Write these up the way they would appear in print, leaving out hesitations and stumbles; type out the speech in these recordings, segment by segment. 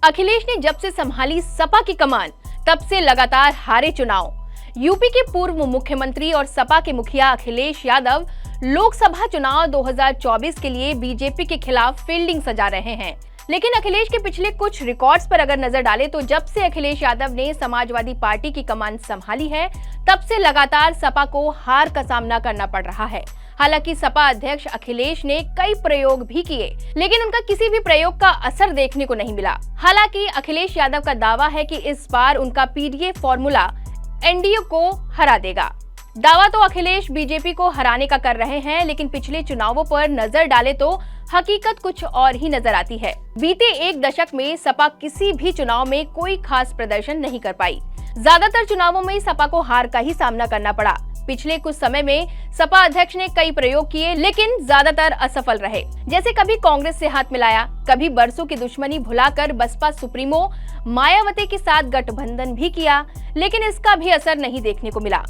अखिलेश ने जब से संभाली सपा की कमान, तब से लगातार हारे चुनाव। यूपी के पूर्व मुख्यमंत्री और सपा के मुखिया अखिलेश यादव लोकसभा चुनाव 2024 के लिए बीजेपी के खिलाफ फील्डिंग सजा रहे हैं। लेकिन अखिलेश के पिछले कुछ रिकॉर्ड्स पर अगर नजर डालें तो जब से अखिलेश यादव ने समाजवादी पार्टी की कमान संभाली है, तब से लगातार सपा को हार का सामना करना पड़ रहा है। हालांकि सपा अध्यक्ष अखिलेश ने कई प्रयोग भी किए, लेकिन उनका किसी भी प्रयोग का असर देखने को नहीं मिला। हालांकि अखिलेश यादव का दावा है कि इस बार उनका पीडीए फॉर्मूला एनडीए को हरा देगा। दावा तो अखिलेश बीजेपी को हराने का कर रहे हैं, लेकिन पिछले चुनावों पर नजर डाले तो हकीकत कुछ और ही नजर आती है। बीते एक दशक में सपा किसी भी चुनाव में कोई खास प्रदर्शन नहीं कर पाई। ज्यादातर चुनावों में सपा को हार का ही सामना करना पड़ा। पिछले कुछ समय में सपा अध्यक्ष ने कई प्रयोग किए, लेकिन ज्यादातर असफल रहे। जैसे कभी कांग्रेस से हाथ मिलाया, कभी बरसों की दुश्मनी भुलाकर बसपा सुप्रीमो मायावती के साथ गठबंधन भी किया, लेकिन इसका भी असर नहीं देखने को मिला।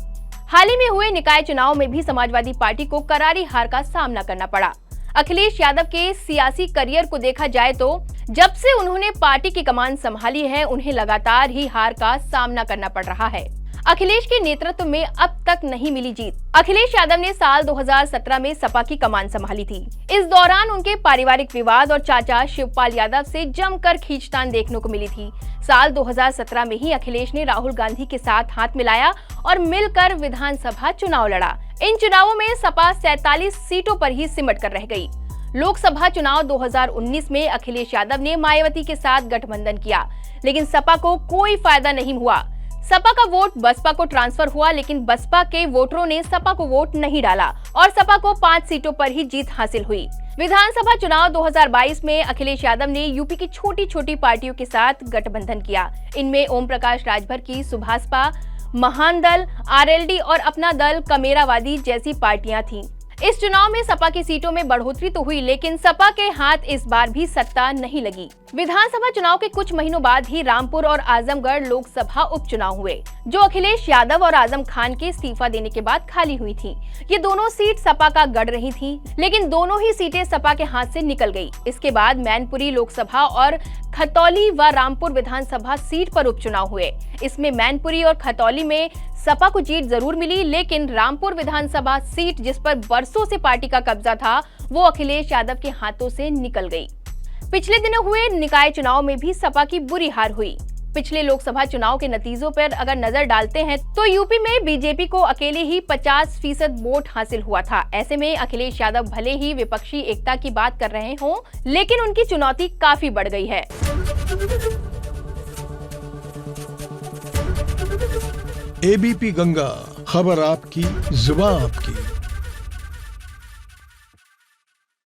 हाल ही में हुए निकाय चुनाव में भी समाजवादी पार्टी को करारी हार का सामना करना पड़ा। अखिलेश यादव के सियासी करियर को देखा जाए तो जब से उन्होंने पार्टी की कमान संभाली है, उन्हें लगातार ही हार का सामना करना पड़ रहा है। अखिलेश के नेतृत्व में अब तक नहीं मिली जीत। अखिलेश यादव ने साल 2017 में सपा की कमान संभाली थी। इस दौरान उनके पारिवारिक विवाद और चाचा शिवपाल यादव से जमकर खींचतान देखने को मिली थी। साल 2017 में ही अखिलेश ने राहुल गांधी के साथ हाथ मिलाया और मिलकर विधानसभा चुनाव लड़ा। इन चुनावों में सपा 47 सीटों पर ही सिमट कर रह गई। लोकसभा चुनाव 2019 में अखिलेश यादव ने मायावती के साथ गठबंधन किया, लेकिन सपा को कोई फायदा नहीं हुआ। सपा का वोट बसपा को ट्रांसफर हुआ, लेकिन बसपा के वोटरों ने सपा को वोट नहीं डाला और सपा को 5 सीटों पर ही जीत हासिल हुई। विधानसभा चुनाव 2022 में अखिलेश यादव ने यूपी की छोटी छोटी पार्टियों के साथ गठबंधन किया। इनमें ओम प्रकाश राजभर की सुभाषपा, महान दल, आरएलडी और अपना दल कमेरावादी जैसी पार्टियां थीं। इस चुनाव में सपा की सीटों में बढ़ोतरी तो हुई, लेकिन सपा के हाथ इस बार भी सत्ता नहीं लगी। विधानसभा चुनाव के कुछ महीनों बाद ही रामपुर और आजमगढ़ लोकसभा उपचुनाव हुए, जो अखिलेश यादव और आजम खान के इस्तीफा देने के बाद खाली हुई थी। ये दोनों सीट सपा का गढ़ रही थी, लेकिन दोनों ही सीटें सपा के हाथ से निकल गई। इसके बाद मैनपुरी लोकसभा और खतौली व रामपुर विधानसभा सीट पर उपचुनाव हुए। इसमें मैनपुरी और खतौली में सपा को जीत जरूर मिली, लेकिन रामपुर विधानसभा सीट, जिस पर बरसों से पार्टी का कब्जा था, वो अखिलेश यादव के हाथों से निकल गई। पिछले दिनों हुए निकाय चुनाव में भी सपा की बुरी हार हुई। पिछले लोकसभा चुनाव के नतीजों पर अगर नजर डालते हैं तो यूपी में बीजेपी को अकेले ही 50% वोट हासिल हुआ था। ऐसे में अखिलेश यादव भले ही विपक्षी एकता की बात कर रहे हों, लेकिन उनकी चुनौती काफी बढ़ गई है। एबीपी गंगा, खबर आपकी, जुबान आपकी।